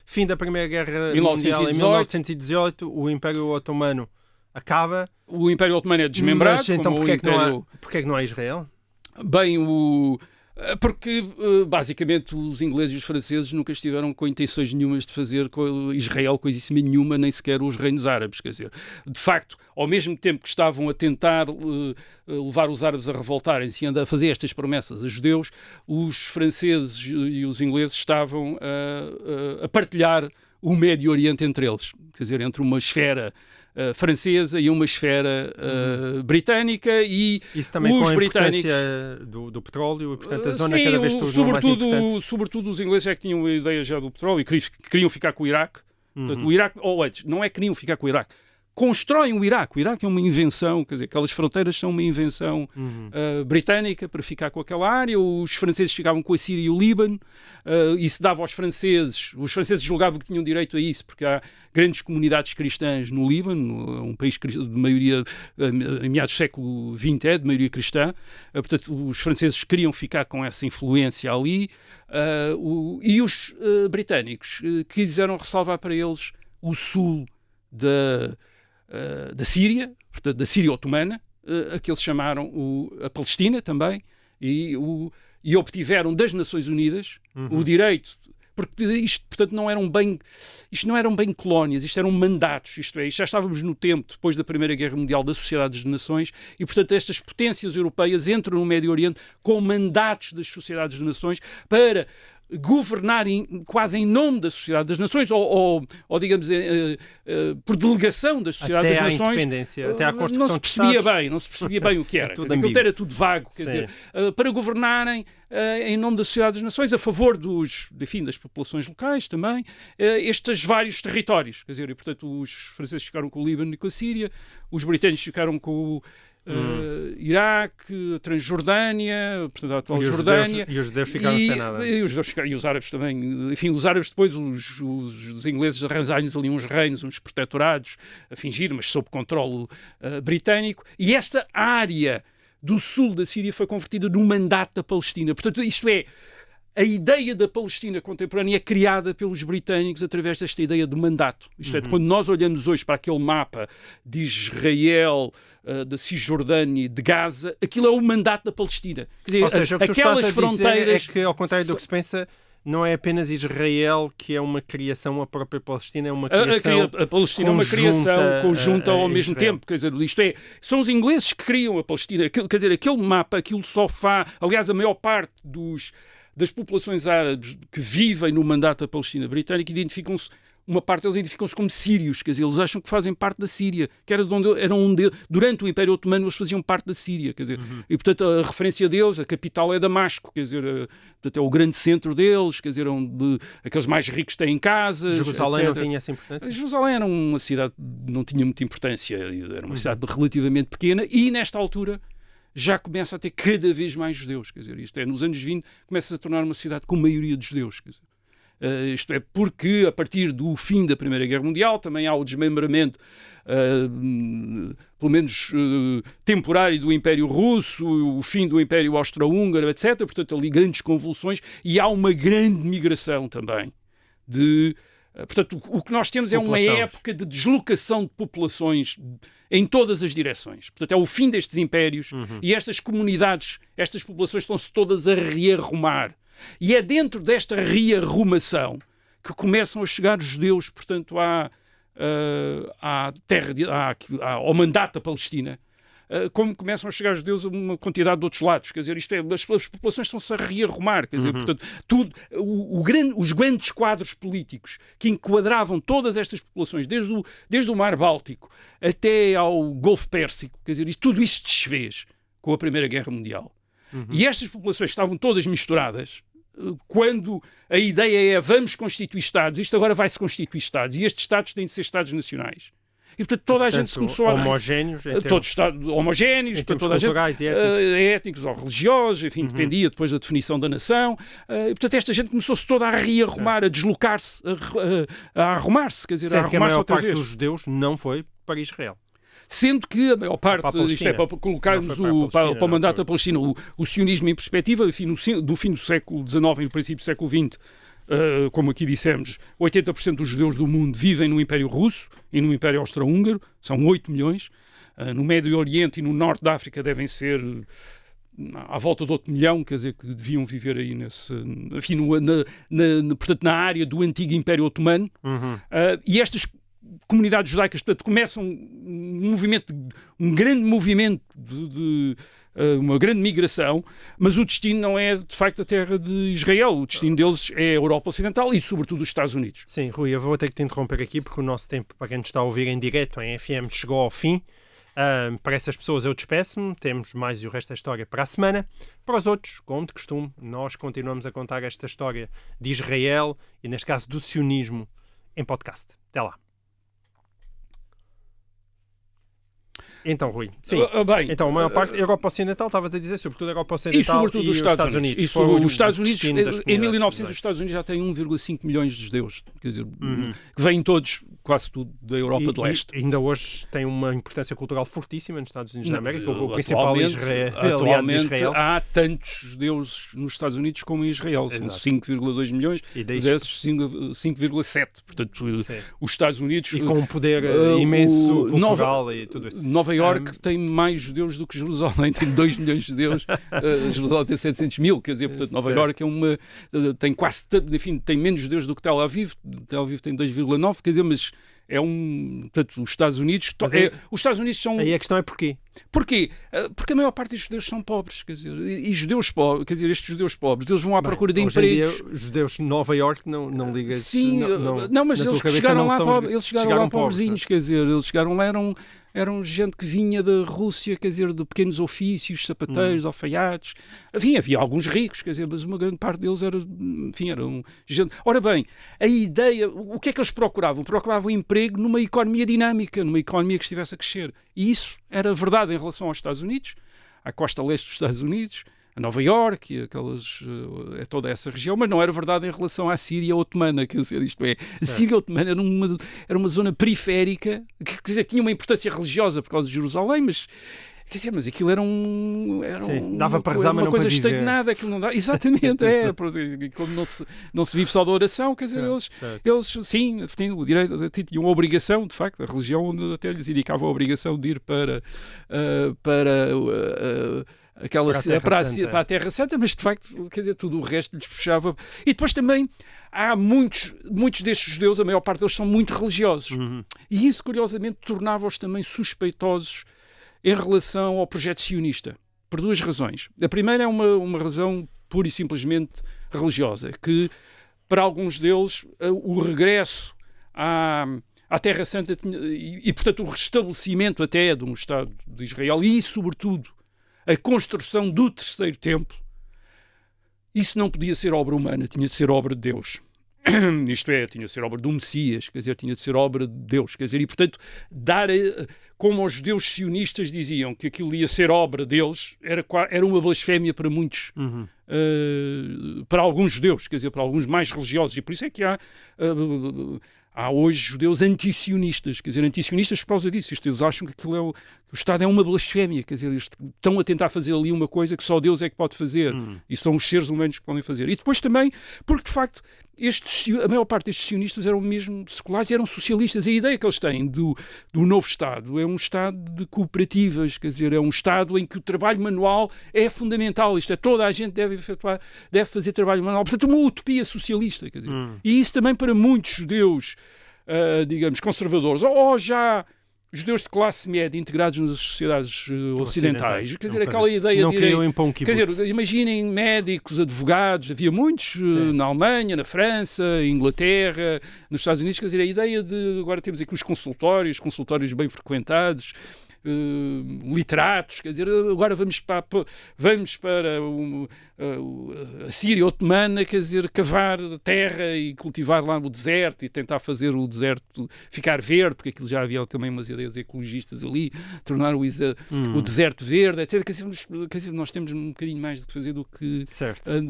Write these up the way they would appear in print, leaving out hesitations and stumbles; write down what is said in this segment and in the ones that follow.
fim da Primeira Guerra 1918. Mundial em 1918, o Império Otomano acaba. O Império Otomano é desmembrado. Mas então como porquê é que não há Israel? Bem, porque basicamente os ingleses e os franceses nunca estiveram com intenções nenhumas de fazer com Israel coisíssima nenhuma, nem sequer os reinos árabes. Quer dizer, de facto, ao mesmo tempo que estavam a tentar levar os árabes a revoltarem-se e a fazer estas promessas a judeus, os franceses e os ingleses estavam a partilhar o Médio Oriente entre eles. Quer dizer, entre uma esfera francesa e uma esfera britânica, e isso também os com a britânicos do petróleo, e portanto a zona sim, cada vez mais importante. Sobretudo os ingleses é que tinham a ideia já do petróleo e queriam ficar com o Iraque. Portanto, o Iraque, ou antes, não é que queriam ficar com o Iraque, constroem o Iraque. O Iraque é uma invenção, quer dizer, aquelas fronteiras são uma invenção britânica para ficar com aquela área. Os franceses ficavam com a Síria e o Líbano, isso dava aos franceses. Os franceses julgavam que tinham direito a isso, porque há grandes comunidades cristãs no Líbano, um país de maioria, em meados do século XX, de maioria cristã. Portanto, os franceses queriam ficar com essa influência ali, e os britânicos quiseram ressalvar para eles o sul da Síria, portanto, da Síria otomana, a que eles chamaram a Palestina também, e obtiveram das Nações Unidas o direito, porque isto, portanto, isto não eram bem colónias, isto eram mandatos, isto já estávamos no tempo, depois da Primeira Guerra Mundial, das sociedades de nações, e, portanto, estas potências europeias entram no Médio Oriente com mandatos das sociedades de nações para governar quase em nome da Sociedade das Nações, ou digamos, por delegação das Sociedades das Nações. Independência, até à construção não se percebia bem o que era. Aquilo era tudo vago. Quer dizer, para governarem em nome da Sociedade das Nações, a favor das populações locais também, estes vários territórios. Quer dizer, e, portanto, os franceses ficaram com o Líbano e com a Síria, os britânicos ficaram com o Iraque, Transjordânia, portanto, a atual Jordânia. E os judeus ficaram sem nada. E os árabes também. Enfim, os árabes depois, os ingleses arranjaram-lhes ali uns reinos, uns protetorados, a fingir, mas sob controle britânico. E esta área do sul da Síria foi convertida num mandato da Palestina. Portanto, isto é, a ideia da Palestina contemporânea é criada pelos britânicos através desta ideia de mandato. Isto é, quando nós olhamos hoje para aquele mapa de Israel, da Cisjordânia e de Gaza, aquilo é o mandato da Palestina. Quer dizer, ou seja, o que aquelas fronteiras... é que, ao contrário do que se pensa, não é apenas Israel que é uma criação, a própria Palestina é uma criação a Palestina é uma criação conjunta ao mesmo tempo. Quer dizer, isto é, são os ingleses que criam a Palestina. Quer dizer, aquele mapa, aquilo só faz... Aliás, a maior parte das populações árabes que vivem no mandato da Palestina britânica uma parte deles identificam-se como sírios, quer dizer, eles acham que fazem parte da Síria, que era de onde durante o Império Otomano eles faziam parte da Síria, quer dizer, e portanto a referência deles, a capital é Damasco, quer dizer, portanto é o grande centro deles, quer dizer, onde aqueles mais ricos têm casas, Jerusalém etc. não tinha essa importância? Jerusalém era uma cidade que não tinha muita importância, era uma cidade relativamente pequena, e nesta altura já começa a ter cada vez mais judeus, quer dizer, isto é, nos anos 20 começa a tornar uma cidade com maioria de judeus, quer dizer. Isto é, porque a partir do fim da Primeira Guerra Mundial também há o desmembramento, pelo menos temporário, do Império Russo, o fim do Império Austro-Húngaro, etc. Portanto, ali grandes convulsões, e há uma grande migração também portanto, o que nós temos é uma época de deslocação de populações em todas as direções. Portanto, é o fim destes impérios, e estas comunidades, estas populações estão-se todas a rearrumar. E é dentro desta rearrumação que começam a chegar os judeus, portanto, ao mandato da Palestina, como começam a chegar os judeus a uma quantidade de outros lados. Quer dizer, isto é, as populações estão-se a rearrumar. Quer dizer, portanto, os grandes quadros políticos que enquadravam todas estas populações, desde o Mar Báltico até ao Golfo Pérsico, quer dizer, tudo isto desfez com a Primeira Guerra Mundial. E estas populações estavam todas misturadas. Quando a ideia é vamos constituir Estados, isto agora vai-se constituir Estados, e estes Estados têm de ser Estados nacionais. E, portanto, toda a gente se começou homogéneos, todos homogéneos, toda a gente, étnicos ou religiosos, enfim, dependia depois da definição da nação. E, portanto, esta gente começou-se toda a rearrumar, a deslocar-se, a arrumar-se, quer dizer, a arrumar-se outra vez. A maior parte dos judeus não foi para Israel. Sendo que a maior parte, isto é, para colocarmos para o mandato da Palestina, o sionismo em perspectiva, enfim, do fim do século XIX e no princípio do século XX, como aqui dissemos, 80% dos judeus do mundo vivem no Império Russo e no Império Austro-Húngaro, são 8 milhões. No Médio Oriente e no Norte da África devem ser à volta de 8 milhão, quer dizer, que deviam viver aí enfim, portanto, na área do antigo Império Otomano. E estas comunidades judaicas, portanto, começam um grande movimento uma grande migração, mas o destino não é, de facto, a terra de Israel. O destino deles é a Europa Ocidental e, sobretudo, os Estados Unidos. Sim, Rui, eu vou ter que te interromper aqui porque o nosso tempo, para quem nos está a ouvir em direto, em FM, chegou ao fim. Para essas pessoas eu despeço-me, temos mais e o resto da história para a semana. Para os outros, como de costume, nós continuamos a contar esta história de Israel e, neste caso, do sionismo em podcast. Até lá. Então, Rui, sim. Bem, então, a maior parte, Europa Ocidental, estavas a dizer, sobretudo a Europa Ocidental e sobretudo os Estados Unidos. Os Estados Unidos, em 1900, os Estados Unidos já têm 1,5 milhões de judeus, quer dizer, que vêm todos, quase tudo, da Europa de Leste. E ainda hoje tem uma importância cultural fortíssima nos Estados Unidos da América, o principal atualmente Israel. Há tantos judeus nos Estados Unidos como em Israel, são 5,2 milhões, e desses 5,7. Portanto, os Estados Unidos... E com um poder imenso cultural e tudo isso. Nova Iorque tem mais judeus do que Jerusalém, tem 2 milhões de judeus, Jerusalém tem 700 mil, quer dizer, portanto, Nova Iorque tem quase, enfim, tem menos judeus do que Tel Aviv tem 2,9, quer dizer, mas portanto, os Estados Unidos... os Estados Unidos são... Aí a questão é porquê? Porquê? Porque a maior parte dos judeus são pobres, quer dizer, e judeus pobres, quer dizer, estes judeus pobres, eles vão à procura de empregos. Os judeus de Nova Iorque não ligas... Sim, não, mas eles chegaram lá pobrezinhos, quer dizer, eles chegaram lá, eram gente que vinha da Rússia, quer dizer, de pequenos ofícios, sapateiros, alfaiates. Havia alguns ricos, quer dizer, mas uma grande parte deles eram gente... Ora bem, a ideia... O que é que eles procuravam? Procuravam emprego numa economia dinâmica, numa economia que estivesse a crescer. E isso era verdade em relação aos Estados Unidos, à costa leste dos Estados Unidos, a Nova Iorque, toda essa região, mas não era verdade em relação à Síria Otomana, quer dizer, isto é, a Síria Otomana era uma zona periférica, quer dizer, tinha uma importância religiosa por causa de Jerusalém, mas aquilo era dava para rezar, mas uma coisa estagnada, aquilo não dá. Exatamente, como não se vive só da oração, quer dizer, eles sim, tinham o direito, tinham a obrigação, de facto, a religião até lhes indicava a obrigação de ir para a Terra Santa, mas de facto, quer dizer, tudo o resto lhes puxava. E depois também há muitos destes judeus, a maior parte deles são muito religiosos. E isso, curiosamente, tornava-os também suspeitosos em relação ao projeto sionista, por duas razões. A primeira é uma razão pura e simplesmente religiosa, que para alguns deles o regresso à Terra Santa e, portanto, o restabelecimento até de um Estado de Israel e, sobretudo, a construção do terceiro templo, isso não podia ser obra humana, tinha de ser obra de Deus. Isto é, tinha de ser obra do Messias, quer dizer, tinha de ser obra de Deus, quer dizer, e portanto, como os judeus sionistas diziam que aquilo ia ser obra deles, era uma blasfémia para muitos, para alguns judeus, quer dizer, para alguns mais religiosos, e por isso é que há hoje judeus anti-sionistas, quer dizer, anti-sionistas por causa disso. Eles acham que que o Estado é uma blasfémia, quer dizer, estão a tentar fazer ali uma coisa que só Deus é que pode fazer, e são os seres humanos que podem fazer. E depois também, porque de facto, a maior parte destes sionistas eram mesmo seculares e eram socialistas. A ideia que eles têm do novo Estado é um Estado de cooperativas, quer dizer, é um Estado em que o trabalho manual é fundamental. Isto é, toda a gente deve fazer trabalho manual. Portanto, uma utopia socialista, quer dizer. E isso também para muitos judeus, digamos, conservadores, ou já judeus de classe média integrados nas sociedades ocidentais. Quer dizer, aquela ideia não de... Quer dizer, imaginem médicos, advogados, havia muitos na Alemanha, na França, Inglaterra, nos Estados Unidos. Quer dizer, a ideia de... Agora temos aqui os consultórios bem frequentados, literatos, quer dizer, agora vamos para a Síria Otomana, quer dizer, cavar terra e cultivar lá o deserto e tentar fazer o deserto ficar verde, porque aquilo já havia também umas ideias ecologistas ali, tornar o deserto verde, etc. Quer dizer, nós temos um bocadinho mais de fazer do que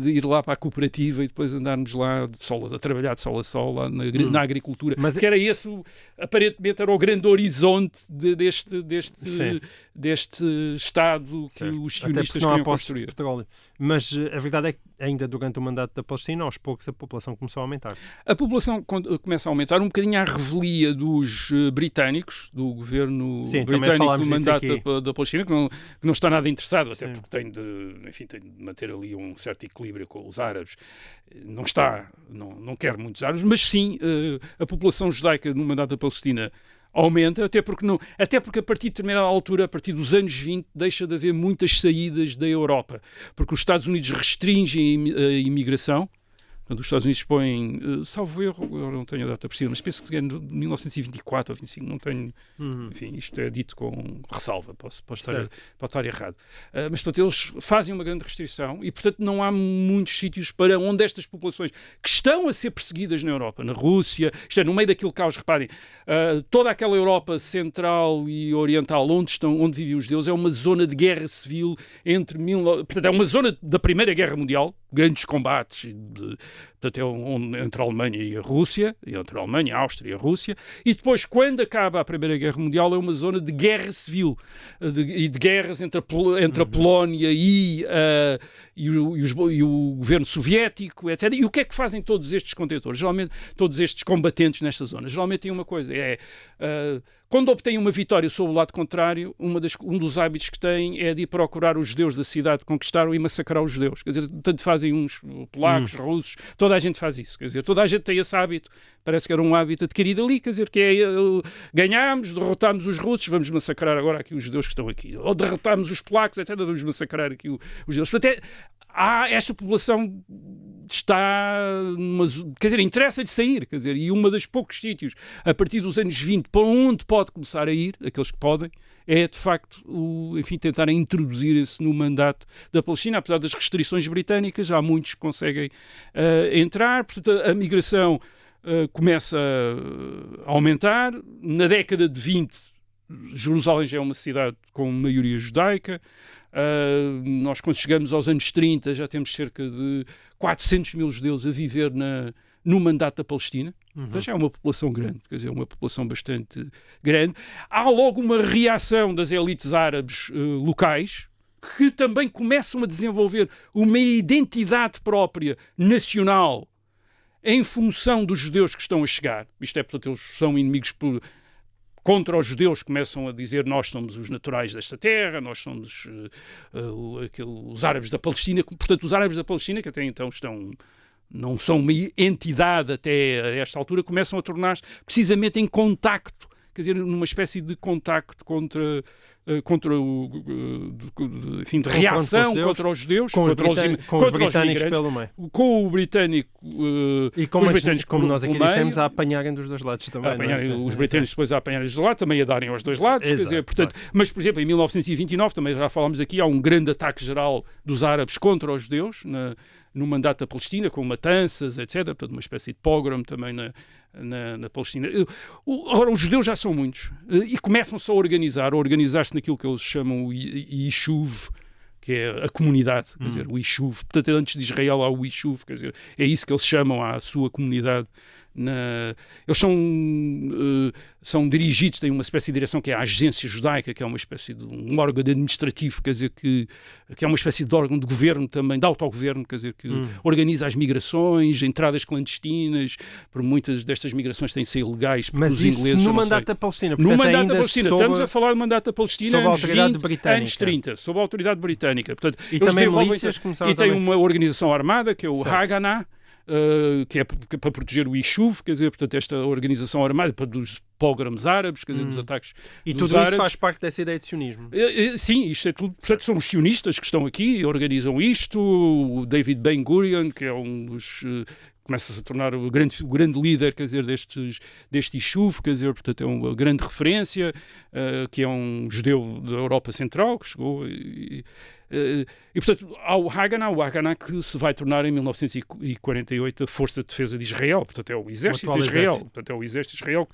de ir lá para a cooperativa e depois andarmos lá a trabalhar de sol a sol lá na agricultura. Mas que era esse, aparentemente, era o grande horizonte deste deste Estado que os sionistas não queriam há construir. Petróleo. Mas a verdade é que ainda durante o mandato da Palestina, aos poucos a população começou a aumentar. A população começa a aumentar um bocadinho à revelia dos britânicos, do governo britânico no mandato da Palestina, que não está nada interessado, até porque tem de manter ali um certo equilíbrio com os árabes. Não quer muitos árabes, mas sim, a população judaica no mandato da Palestina aumenta, até porque a partir de determinada altura, a partir dos anos 20, deixa de haver muitas saídas da Europa, porque os Estados Unidos restringem a imigração. Portanto, os Estados Unidos põem, salvo erro, eu não tenho a data precisa, mas penso que é de 1924 ou 25, não tenho, enfim, isto é dito com ressalva, posso estar errado. Mas, portanto, eles fazem uma grande restrição e, portanto, não há muitos sítios para onde estas populações que estão a ser perseguidas na Europa, na Rússia, isto é, no meio daquele caos, reparem, toda aquela Europa central e oriental onde vivem os judeus é uma zona de guerra civil portanto, é uma zona da Primeira Guerra Mundial, grandes combates, portanto, entre a Alemanha e a Rússia, entre a Alemanha, a Áustria e a Rússia, e depois, quando acaba a Primeira Guerra Mundial, é uma zona de guerra civil, e de guerras entre a Polónia e o governo soviético, etc. E o que é que fazem todos estes contentores? Geralmente, todos estes combatentes nesta zona, geralmente têm uma coisa, quando obtêm uma vitória sobre o lado contrário, um dos hábitos que têm é de ir procurar os judeus da cidade que conquistaram e massacrar os judeus. Quer dizer, tanto fazem uns polacos, russos, toda a gente faz isso. Quer dizer, toda a gente tem esse hábito, parece que era um hábito adquirido ali, quer dizer, que é ganhámos, derrotámos os russos, vamos massacrar agora aqui os judeus que estão aqui. Ou derrotámos os polacos, etc., vamos massacrar aqui os judeus. Portanto, esta população está quer dizer, interessa-lhe sair, quer dizer, e uma dos poucos sítios a partir dos anos 20 para onde pode começar a ir, aqueles que podem, é de facto tentar introduzir-se no mandato da Palestina, apesar das restrições britânicas, há muitos que conseguem entrar, portanto a migração começa a aumentar. Na década de 20 Jerusalém já é uma cidade com maioria judaica. Nós, quando chegamos aos anos 30, já temos cerca de 400 mil judeus a viver no mandato da Palestina. Então já é uma população grande, quer dizer, uma população bastante grande. Há logo uma reação das elites árabes locais, que também começam a desenvolver uma identidade própria nacional em função dos judeus que estão a chegar. Isto é, portanto, eles são inimigos contra os judeus, começam a dizer nós somos os naturais desta terra, nós somos os árabes da Palestina. Portanto, os árabes da Palestina, que até então não são uma entidade até a esta altura, começam a tornar-se precisamente em contacto, quer dizer, numa espécie de contacto enfim, de reação contra os judeus, com os britânicos pelo meio. Com o britânico e como nós aqui dissemos, a apanharem dos dois lados também. Os britânicos depois a apanharem dos dois lados, também a darem aos dois lados. Exato, quer dizer, portanto, mas, por exemplo, em 1929, também já falámos aqui, há um grande ataque geral dos árabes contra os judeus no mandato da Palestina, com matanças, etc. Portanto, uma espécie de pogrom também na Palestina. Agora, os judeus já são muitos e começam-se a organizar-se naquilo que eles chamam o Yishuv, que é a comunidade, quer dizer, o Yishuv. Portanto, antes de Israel há o Yishuv, quer dizer, é isso que eles chamam à sua comunidade. Eles são dirigidos, têm uma espécie de direção que é a Agência Judaica, que é uma espécie de um órgão administrativo, quer dizer, que é uma espécie de órgão de governo também, de autogoverno, quer dizer, que organiza as migrações, entradas clandestinas, por muitas destas migrações têm de ser ilegais. Mas os ingleses, no mandato da Palestina, no mandato da Palestina, estamos a falar do mandato da Palestina sob a autoridade britânica. Anos 30, sob a autoridade britânica. Portanto, e também milícias começaram. E tem uma organização armada, que é o Haganah, que é para proteger o Yishuv, quer dizer, portanto, esta organização armada dos pogroms árabes, quer dizer, dos ataques e dos tudo árabes. Isso faz parte dessa ideia de sionismo. Sim, isto é tudo. Portanto, são os sionistas que estão aqui e organizam isto. O David Ben Gurion, que é um dos... começa-se a tornar o grande líder, quer dizer, deste Yishuv, quer dizer, portanto, é uma grande referência, que é um judeu da Europa Central, que chegou e portanto, há o Haganah que se vai tornar em 1948 a Força de Defesa de Israel, portanto, é o Exército de Israel, portanto, é o Exército de Israel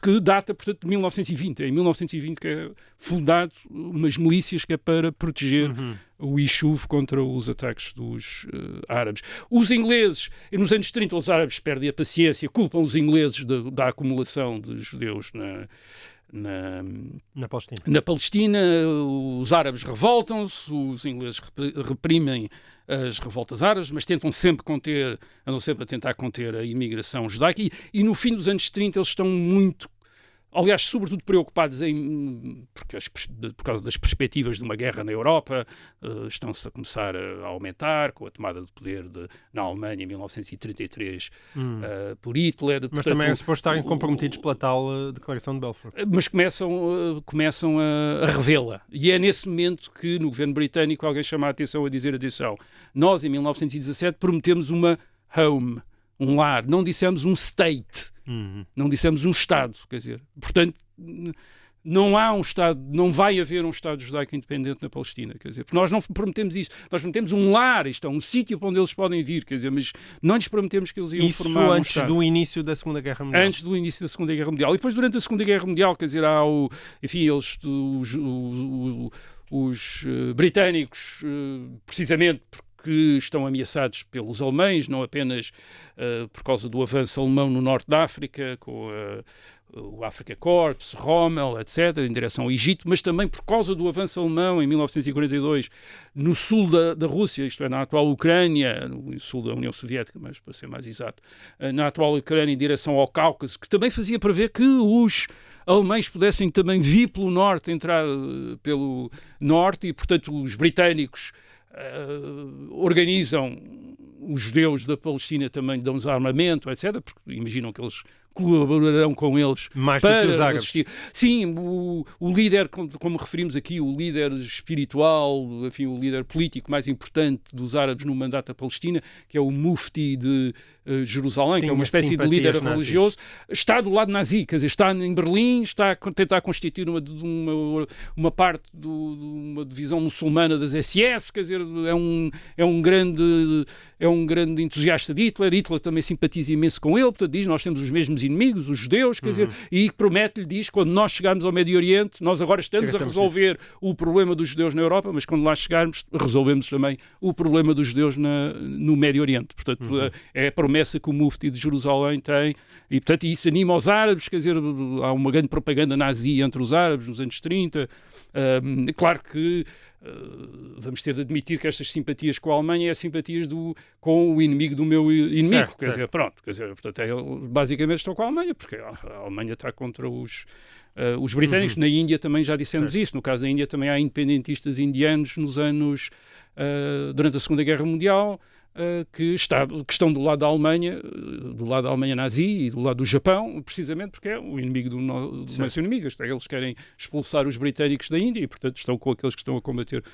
que data, portanto, de 1920. É em 1920 que é fundado umas milícias que é para proteger o Yishuv contra os ataques dos árabes. Os ingleses, nos anos 30, os árabes perdem a paciência, culpam os ingleses da acumulação de judeus na Palestina, os árabes revoltam-se, os ingleses reprimem as revoltas árabes, mas tentam sempre andam sempre a tentar conter a imigração judaica e no fim dos anos 30 eles estão muito, aliás, sobretudo preocupados por causa das perspectivas de uma guerra na Europa, estão-se a começar a aumentar com a tomada de poder na Alemanha em 1933 por Hitler. Mas portanto, também é suposto estarem comprometidos pela tal Declaração de Balfour. Mas começam a revê-la. E é nesse momento que no governo britânico alguém chama a atenção a dizer, atenção, nós em 1917 prometemos uma home, um lar, não dissemos um state. Não dissemos um Estado, quer dizer, portanto, não há um Estado, não vai haver um Estado judaico independente na Palestina, quer dizer, porque nós não prometemos isso, nós prometemos um lar, isto é um sítio para onde eles podem vir, quer dizer, mas não lhes prometemos que eles iam formar um Estado. Isso antes do início da Segunda Guerra Mundial. Antes do início da Segunda Guerra Mundial. E depois, durante a Segunda Guerra Mundial, quer dizer, há os britânicos, precisamente que estão ameaçados pelos alemães, não apenas por causa do avanço alemão no norte da África, com o Africa Corps, Rommel, etc., em direção ao Egito, mas também por causa do avanço alemão em 1942 no sul da Rússia, isto é, na atual Ucrânia, no sul da União Soviética, mas para ser mais exato, na atual Ucrânia em direção ao Cáucaso, que também fazia prever que os alemães pudessem também vir pelo norte, entrar pelo norte, e, portanto, os britânicos organizam os judeus da Palestina, também dão-nos armamento, etc., porque imaginam que eles colaborarão com eles mais para do que os árabes. Assistir. Sim, o líder, como referimos aqui, o líder espiritual, enfim, o líder político mais importante dos árabes no mandato da Palestina, que é o Mufti de Jerusalém, que é uma espécie de líder religioso, está do lado nazi, quer dizer, está em Berlim, está a tentar constituir uma parte de uma divisão muçulmana das SS, quer dizer, é um grande entusiasta de Hitler. Hitler também simpatiza imenso com ele, portanto diz, nós temos os mesmos inimigos, os judeus, quer dizer, e promete-lhe, diz, quando nós chegarmos ao Médio Oriente, nós agora estamos a resolver o problema dos judeus na Europa, mas quando lá chegarmos, resolvemos também o problema dos judeus no Médio Oriente. Portanto, é a promessa que o Mufti de Jerusalém tem, e portanto isso anima os árabes, quer dizer, há uma grande propaganda nazi entre os árabes nos anos 30. Claro que vamos ter de admitir que estas simpatias com a Alemanha é simpatias com o inimigo do meu inimigo, certo, quer dizer, pronto, quer dizer, portanto, basicamente estão com a Alemanha, porque a Alemanha está contra os britânicos. Na Índia também já dissemos isso. No caso da Índia também há independentistas indianos durante a Segunda Guerra Mundial, que estão do lado da Alemanha nazi e do lado do Japão, precisamente porque é o inimigo do nosso inimigo. Eles querem expulsar os britânicos da Índia e, portanto, estão com aqueles que estão a combater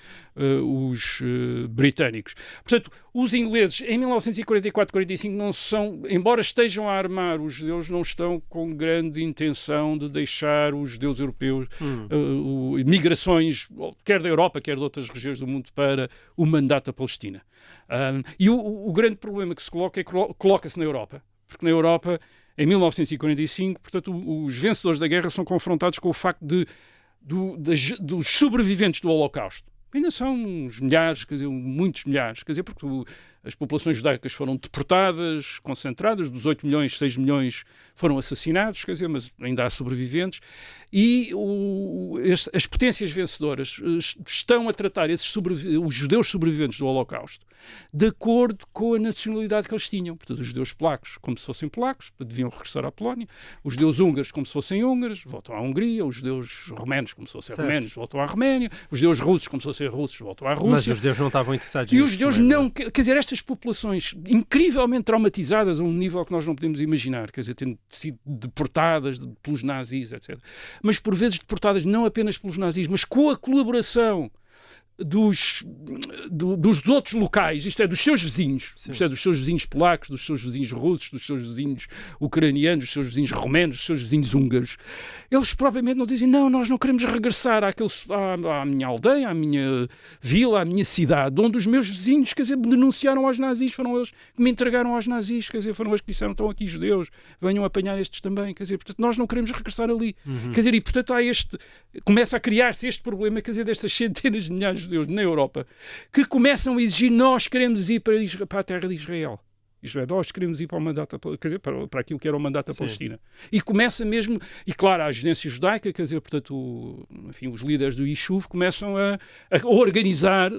os britânicos. Portanto, os ingleses, em 1944-45, não são, embora estejam a armar os judeus, não estão com grande intenção de deixar os judeus europeus migrações, quer da Europa, quer de outras regiões do mundo, para o mandato da Palestina. E o grande problema que se coloca é que coloca-se na Europa, porque na Europa, em 1945, portanto, os vencedores da guerra são confrontados com o facto dos sobreviventes do Holocausto. Ainda são uns milhares, quer dizer, muitos milhares, quer dizer, porque as populações judaicas foram deportadas, concentradas, dos 8 milhões, 6 milhões foram assassinados, quer dizer, mas ainda há sobreviventes, e as potências vencedoras estão a tratar os judeus sobreviventes do Holocausto de acordo com a nacionalidade que eles tinham. Portanto, os judeus polacos como se fossem polacos, deviam regressar à Polónia, os judeus húngaros como se fossem húngaros, voltam à Hungria, os judeus romanos como se fossem romanos, voltam à Roménia, os judeus russos como se fossem russos, voltam à Rússia. Mas os judeus não estavam interessados nisso. E os judeus não, quer dizer, estas populações incrivelmente traumatizadas a um nível que nós não podemos imaginar, quer dizer, tendo sido deportadas pelos nazis, etc. Mas por vezes deportadas não apenas pelos nazis, mas com a colaboração dos outros locais, isto é, dos seus vizinhos, isto é, dos seus vizinhos polacos, dos seus vizinhos russos, dos seus vizinhos ucranianos, dos seus vizinhos romenos, dos seus vizinhos húngaros. Eles propriamente não dizem, não, nós não queremos regressar à minha aldeia, à minha vila, à minha cidade, onde os meus vizinhos, quer dizer, denunciaram aos nazis, foram eles que me entregaram aos nazis, quer dizer, foram eles que disseram, estão aqui judeus, venham apanhar estes também, quer dizer, portanto, nós não queremos regressar ali. Quer dizer, e portanto começa a criar-se este problema, quer dizer, destas centenas de milhares de judeus na Europa, que começam a exigir, nós queremos ir para a terra de Israel. Isto é, nós queremos ir para o mandato, quer dizer, para aquilo que era o mandato da Palestina. E começa mesmo, e claro, a agência judaica, quer dizer, portanto, enfim, os líderes do Yishuv começam a organizar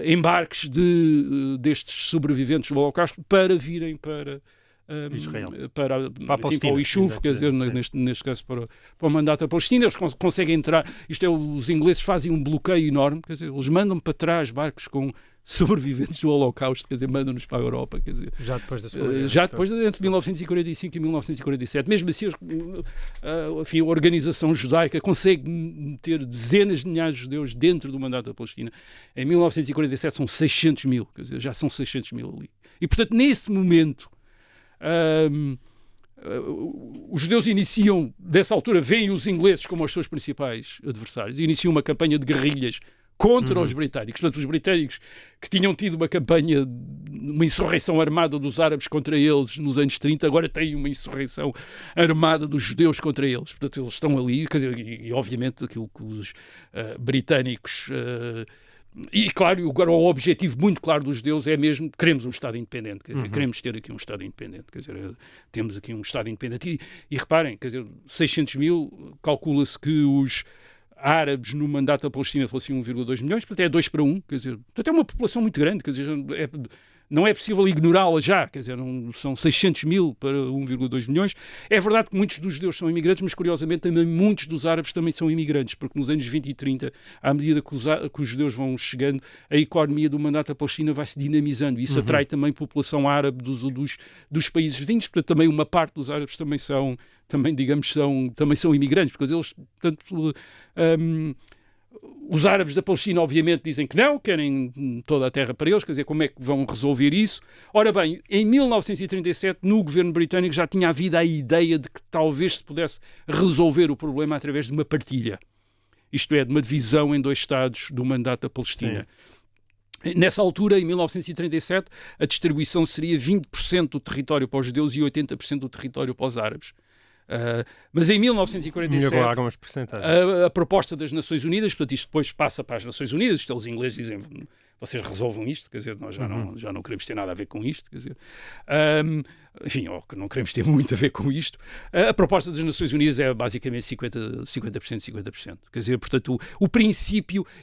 embarques destes sobreviventes do Holocausto para virem para Israel. Para o Yishuv, quer dizer, neste caso para o mandato da Palestina. Eles conseguem entrar, isto é, os ingleses fazem um bloqueio enorme, quer dizer, eles mandam para trás barcos com sobreviventes do Holocausto, quer dizer, mandam-nos para a Europa, quer dizer, já depois da Segunda Guerra, já depois entre 1945 e 1947. Mesmo assim, enfim, a organização judaica consegue meter dezenas de milhares de judeus dentro do mandato da Palestina. Em 1947 são 600 mil, quer dizer, já são 600 mil ali. E, portanto, nesse momento, os judeus iniciam, dessa altura, veem os ingleses como os seus principais adversários, iniciam uma campanha de guerrilhas contra os britânicos. Portanto, os britânicos que tinham tido uma campanha, uma insurreição armada dos árabes contra eles nos anos 30, agora têm uma insurreição armada dos judeus contra eles. Portanto, eles estão ali, quer dizer, e obviamente aquilo que os britânicos... E, claro, agora o objetivo muito claro dos judeus é mesmo, queremos um Estado independente, quer dizer, queremos ter aqui um Estado independente, quer dizer, temos aqui um Estado independente. E reparem, quer dizer, 600 mil, calcula-se que os árabes no mandato da Palestina fossem 1,2 milhões, portanto é 2 para 1, quer dizer, portanto é uma população muito grande, quer dizer, não é possível ignorá-la já, quer dizer, são 600 mil para 1,2 milhões. É verdade que muitos dos judeus são imigrantes, mas curiosamente também muitos dos árabes também são imigrantes, porque nos anos 20 e 30, à medida que os judeus vão chegando, a economia do mandato da Palestina vai se dinamizando, e isso atrai também população árabe dos países vizinhos, porque também uma parte dos árabes também são imigrantes, porque eles, portanto, os árabes da Palestina obviamente dizem que não, querem toda a terra para eles, quer dizer, como é que vão resolver isso? Ora bem, em 1937, no governo britânico já tinha havido a ideia de que talvez se pudesse resolver o problema através de uma partilha, isto é, de uma divisão em 2 Estados do mandato da Palestina. Sim. Nessa altura, em 1937, a distribuição seria 20% do território para os judeus e 80% do território para os árabes. Mas em 1947 a proposta das Nações Unidas, portanto isto depois passa para as Nações Unidas, isto, os ingleses dizem, vocês resolvam isto, quer dizer, nós já não queremos ter nada a ver com isto, quer dizer, enfim, ou que não queremos ter muito a ver com isto. A proposta das Nações Unidas é basicamente 50%, quer dizer, portanto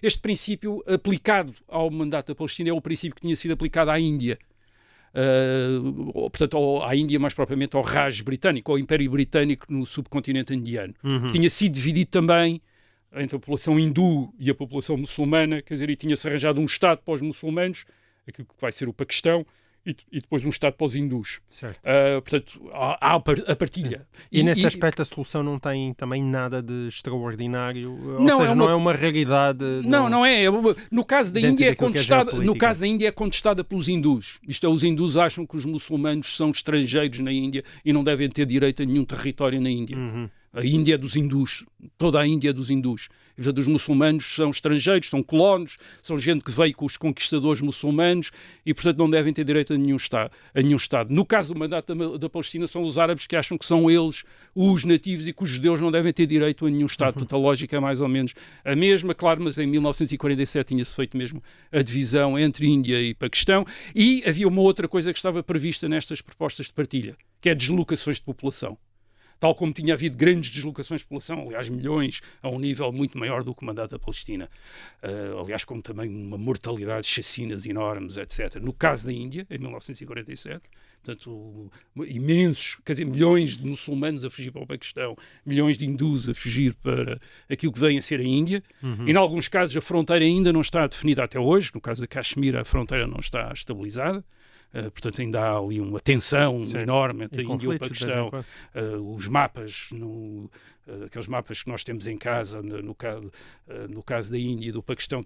este princípio aplicado ao mandato da Palestina é o princípio que tinha sido aplicado à Índia. Portanto, à Índia, mais propriamente ao Raj britânico, ao Império Britânico no subcontinente indiano. Tinha sido dividido também entre a população hindu e a população muçulmana, quer dizer, e tinha-se arranjado um Estado para os muçulmanos, aquilo que vai ser o Paquistão, e depois um Estado para os hindus. Portanto, há a partilha. E nesse aspecto a solução não tem também nada de extraordinário? Ou seja, não é uma raridade? Não é. No caso da Índia é contestada pelos hindus. Isto é, os hindus acham que os muçulmanos são estrangeiros na Índia e não devem ter direito a nenhum território na Índia. A Índia é dos hindus, toda a Índia é dos hindus. E, portanto, os muçulmanos são estrangeiros, são colonos, são gente que veio com os conquistadores muçulmanos e, portanto, não devem ter direito a nenhum Estado. No caso do mandato da Palestina, são os árabes que acham que são eles os nativos e que os judeus não devem ter direito a nenhum Estado. Portanto, a lógica é mais ou menos a mesma, claro, mas em 1947 tinha-se feito mesmo a divisão entre Índia e Paquistão, e havia uma outra coisa que estava prevista nestas propostas de partilha, que é deslocações de população. Tal como tinha havido grandes deslocações de população, aliás, milhões, a um nível muito maior do que o mandato da Palestina. Aliás, como também uma mortalidade, chacinas enormes, etc. No caso da Índia, em 1947, portanto, imensos, quer dizer, milhões de muçulmanos a fugir para o Paquistão, milhões de hindus a fugir para aquilo que vem a ser a Índia. E, em alguns casos, a fronteira ainda não está definida até hoje. No caso da Caxemira, a fronteira não está estabilizada. Portanto, ainda há ali uma tensão enorme entre a Índia e o Paquistão. Os mapas, aqueles mapas que nós temos em casa, no caso da Índia e do Paquistão,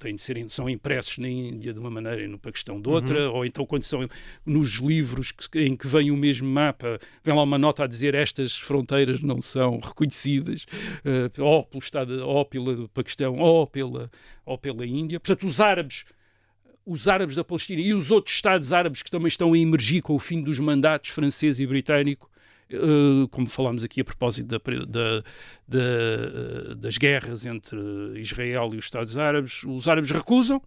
são impressos na Índia de uma maneira e no Paquistão de outra, ou então quando são nos livros em que vem o mesmo mapa, vem lá uma nota a dizer estas fronteiras não são reconhecidas ou pelo Estado, ou pelo Paquistão, ou pela Índia. Portanto, os árabes da Palestina e os outros Estados árabes que também estão a emergir com o fim dos mandatos francês e britânico, como falámos aqui a propósito das guerras entre Israel e os Estados árabes, os árabes recusam,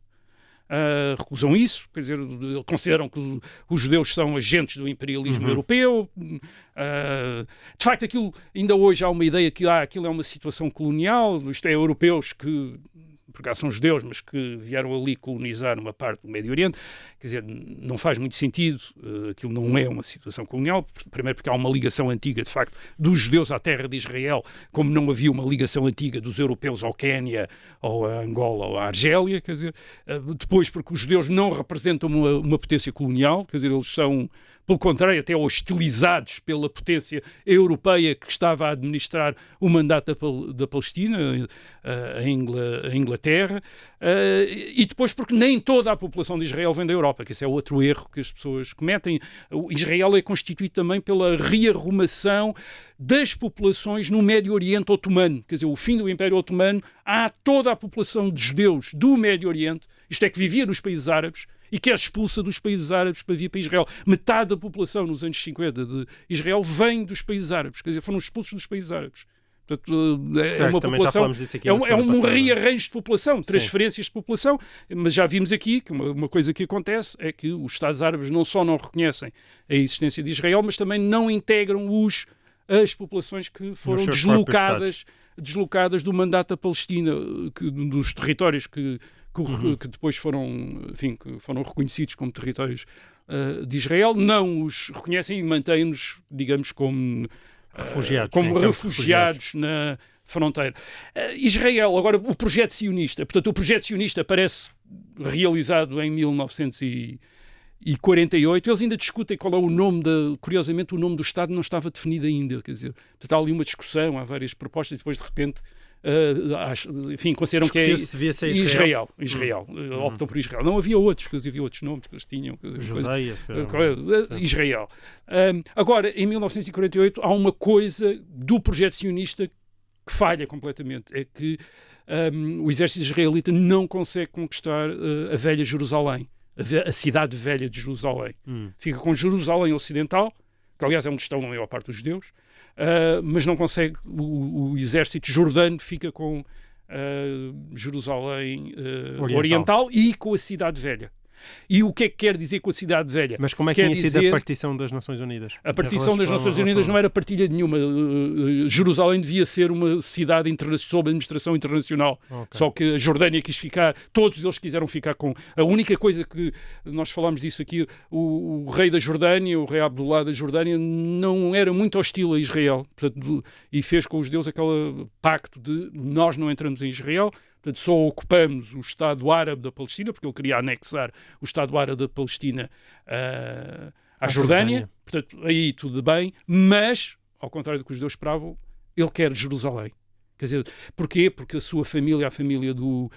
recusam isso, quer dizer, consideram que os judeus são agentes do imperialismo europeu. De facto, aquilo, ainda hoje há uma ideia que aquilo é uma situação colonial, isto é, europeus que, por acaso são judeus, mas que vieram ali colonizar uma parte do Médio Oriente. Quer dizer, não faz muito sentido, aquilo não é uma situação colonial, primeiro porque há uma ligação antiga, de facto, dos judeus à terra de Israel, como não havia uma ligação antiga dos europeus ao Quénia, ou a Angola, ou à Argélia, quer dizer, depois porque os judeus não representam uma potência colonial, quer dizer, eles são, pelo contrário, até hostilizados pela potência europeia que estava a administrar o mandato da Palestina, a Inglaterra, e depois porque nem toda a população de Israel vem da Europa, que esse é outro erro que as pessoas cometem. O Israel é constituído também pela rearrumação das populações no Médio Oriente otomano, quer dizer, o fim do Império Otomano, há toda a população de judeus do Médio Oriente, isto é, que vivia nos países árabes, e que é expulsa dos países árabes para vir para Israel. Metade da população nos anos 50 de Israel vem dos países árabes, quer dizer, foram expulsos dos países árabes. Portanto, é uma população, é um rearranjo de população, transferências de população, mas já vimos aqui que uma coisa que acontece é que os Estados árabes não só não reconhecem a existência de Israel, mas também não integram as populações que foram deslocadas do mandato da Palestina, dos territórios que depois foram, enfim, que foram reconhecidos como territórios de Israel, não os reconhecem e mantêm-nos, digamos, como refugiados na fronteira. Israel, agora, o projeto sionista. Portanto, o projeto sionista parece realizado em 1948. Eles ainda discutem qual é o nome, curiosamente, o nome do Estado não estava definido ainda. Quer dizer, portanto, há ali uma discussão, há várias propostas e depois, de repente, enfim, consideram que é Israel. Optam por Israel. Não havia outros, havia outros nomes que eles tinham. Israel. Agora, em 1948, há uma coisa do projeto sionista que falha completamente. É que o exército israelita não consegue conquistar a velha Jerusalém, a cidade velha de Jerusalém. Fica com Jerusalém Ocidental, que aliás é onde estão a maior parte dos judeus, mas não consegue, o exército jordano fica com Jerusalém Oriental e com a Cidade Velha. E o que é que quer dizer com a Cidade Velha? Mas como é que tinha sido a partição das Nações Unidas? A partição das Nações Unidas não era partilha nenhuma. Jerusalém devia ser uma cidade sob administração internacional. Só que a Jordânia quis ficar, todos eles quiseram ficar com... A única coisa que, nós falámos disso aqui, o rei da Jordânia, o rei Abdullah da Jordânia, não era muito hostil a Israel. Portanto, e fez com os judeus aquele pacto de nós não entramos em Israel, portanto, só ocupamos o Estado Árabe da Palestina, porque ele queria anexar o Estado Árabe da Palestina à Jordânia. Portanto, aí tudo bem, mas, ao contrário do que os judeus esperavam, ele quer Jerusalém. Quer dizer, porquê? Porque a sua família, a família do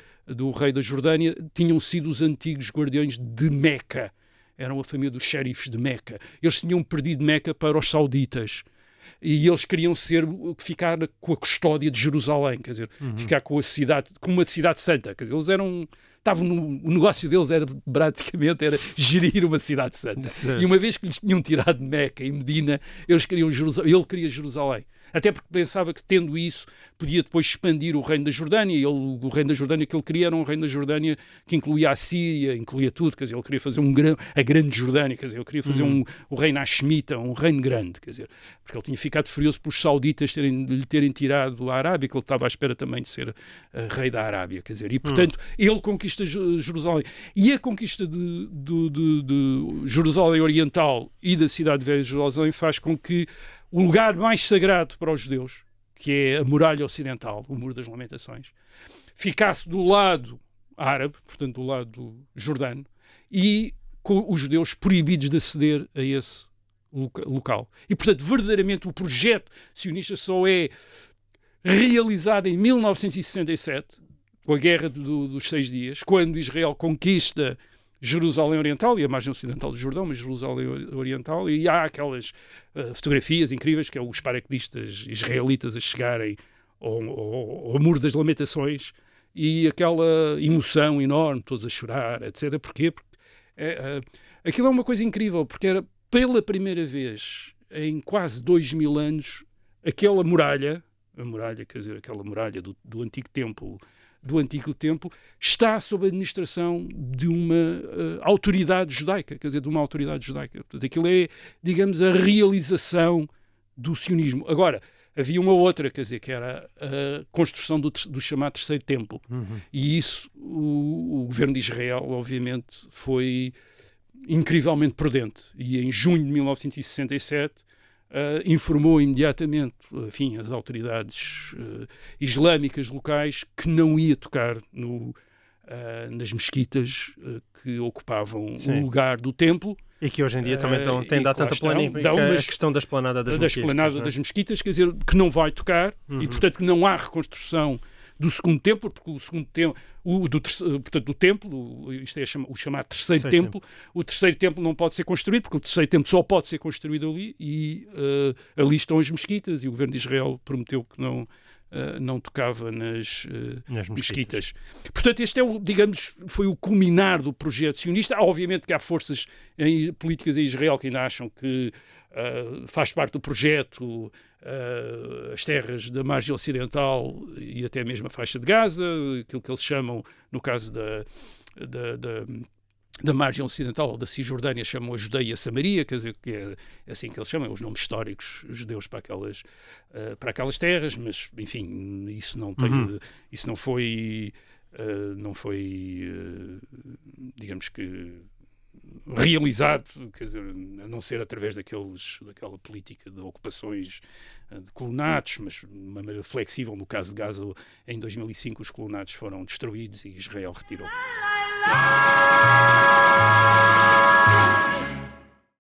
rei da Jordânia, tinham sido os antigos guardiões de Meca. Eram a família dos xerifes de Meca. Eles tinham perdido Meca para os sauditas. E eles queriam ficar com a custódia de Jerusalém, quer dizer, ficar com a cidade, como uma cidade santa. Quer dizer, eles o negócio deles era praticamente gerir uma cidade santa. E uma vez que lhes tinham tirado Meca e Medina, ele queria Jerusalém. Até porque pensava que, tendo isso, podia depois expandir o reino da Jordânia. E o reino da Jordânia que ele queria era um reino da Jordânia que incluía a Síria, incluía tudo. Quer dizer, ele queria fazer a grande Jordânia. Quer dizer, ele queria fazer o reino hashemita, um reino grande. Quer dizer, porque ele tinha ficado furioso pelos sauditas lhe terem tirado a Arábia, que ele estava à espera também de ser rei da Arábia. Quer dizer, e, portanto, ele conquista Jerusalém. E a conquista de Jerusalém Oriental e da cidade velha de Jerusalém faz com que o lugar mais sagrado para os judeus, que é a muralha ocidental, o Muro das Lamentações, ficasse do lado árabe, portanto do lado jordano, e com os judeus proibidos de aceder a esse local. E, portanto, verdadeiramente o projeto sionista só é realizado em 1967, com a Guerra dos 6 Dias, quando Israel conquista Jerusalém Oriental e a margem ocidental do Jordão, mas Jerusalém Oriental, e há aquelas fotografias incríveis que é os paraquedistas israelitas a chegarem ao Muro das Lamentações e aquela emoção enorme, todos a chorar, etc. Porquê? Porque aquilo é uma coisa incrível, porque era pela primeira vez em quase 2000 anos aquela muralha, quer dizer, aquela muralha do antigo templo do Antigo Templo, está sob a administração de uma autoridade judaica, quer dizer, de uma autoridade judaica. Portanto, aquilo é, digamos, a realização do sionismo. Agora, havia uma outra, quer dizer, que era a construção do chamado Terceiro Templo. E isso, o governo de Israel, obviamente, foi incrivelmente prudente. E em junho de 1967 informou imediatamente, enfim, as autoridades islâmicas locais que não ia tocar nas mesquitas que ocupavam o lugar do templo. E que hoje em dia também tem dado tanta polémica a questão da esplanada das mesquitas. Da esplanada das mesquitas, quer dizer, que não vai tocar e, portanto, que não há reconstrução do segundo templo, porque o segundo templo, portanto, do templo, isto é o chamado terceiro templo, o terceiro templo não pode ser construído, porque o terceiro templo só pode ser construído ali, e ali estão as mesquitas, e o governo de Israel prometeu que não tocava nas mesquitas. Portanto, este digamos, foi o culminar do projeto sionista. Obviamente que há forças políticas em Israel que ainda acham que faz parte do projeto as terras da margem ocidental e até mesmo a faixa de Gaza, aquilo que eles chamam, no caso da margem ocidental ou da Cisjordânia, chamam a Judeia e a Samaria, quer dizer, que é assim que eles chamam, os nomes históricos judeus para aquelas terras, mas, enfim, isso não foi, digamos que, realizado, quer dizer, a não ser através daquela política de ocupações de colonatos, mas de uma maneira flexível. No caso de Gaza, em 2005 os colonatos foram destruídos e Israel retirou.